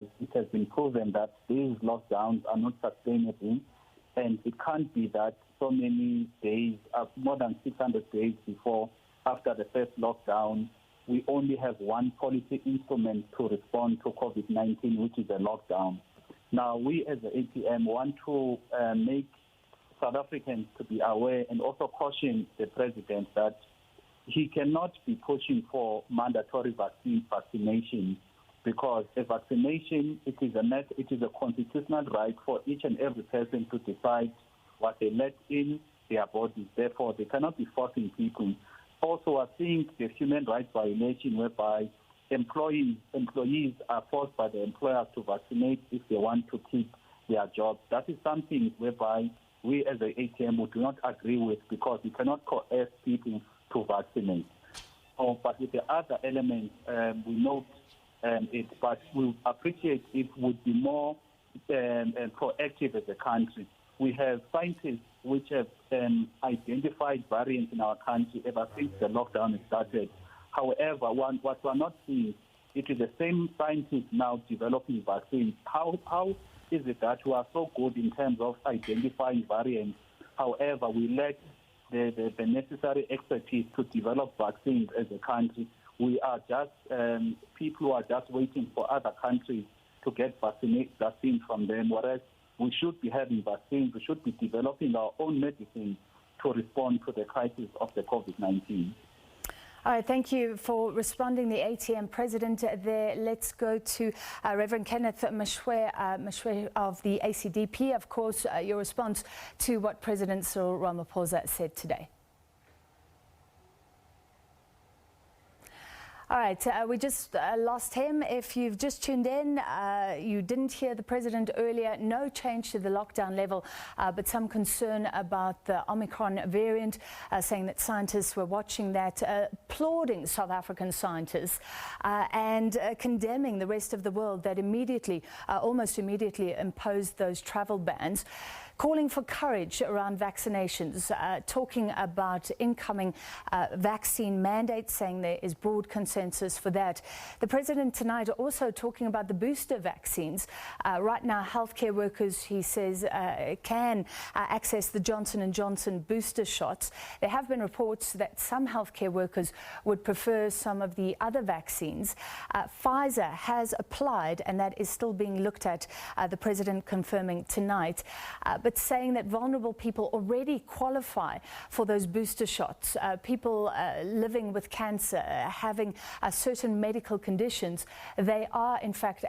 it has been proven that these lockdowns are not sustainable, and it can't be that so many days, more than 600 days after the first lockdown, we only have one policy instrument to respond to COVID-19, which is a lockdown. Now, we as the ATM want to make South Africans to be aware and also caution the president that he cannot be pushing for mandatory vaccination, because a vaccination, it is a constitutional right for each and every person to decide what they let in their bodies. Therefore, they cannot be forcing people. Also, I think the human rights violation whereby employees are forced by the employers to vaccinate if they want to keep their jobs. That is something whereby we as the ATM would not agree with, because we cannot coerce people to vaccinate. But with the other elements, we note it, but we appreciate it would be more proactive as a country. We have scientists which have identified variants in our country ever since the lockdown started. However, what we're not seeing, it is the same scientists now developing vaccines. How is it that we are so good in terms of identifying variants? However, we lack the necessary expertise to develop vaccines as a country. We are just people who are just waiting for other countries to get vaccines from them, whereas we should be having vaccines. We should be developing our own medicine to respond to the crisis of the COVID-19. All right, thank you for responding, the ATM president there. Let's go to Reverend Kenneth Mashwe of the ACDP. Of course, your response to what President Cyril Ramaphosa said today. All right, we just lost him. If you've just tuned in, you didn't hear the president earlier. No change to the lockdown level, but some concern about the Omicron variant, saying that scientists were watching that, applauding South African scientists and condemning the rest of the world that almost immediately imposed those travel bans. Calling for courage around vaccinations, talking about incoming vaccine mandates, saying there is broad consensus for that. The president tonight also talking about the booster vaccines. Right now, healthcare workers, he says, can access the Johnson & Johnson booster shots. There have been reports that some healthcare workers would prefer some of the other vaccines. Pfizer has applied, and that is still being looked at, the president confirming tonight. But saying that vulnerable people already qualify for those booster shots. People living with cancer, having certain medical conditions, they are in fact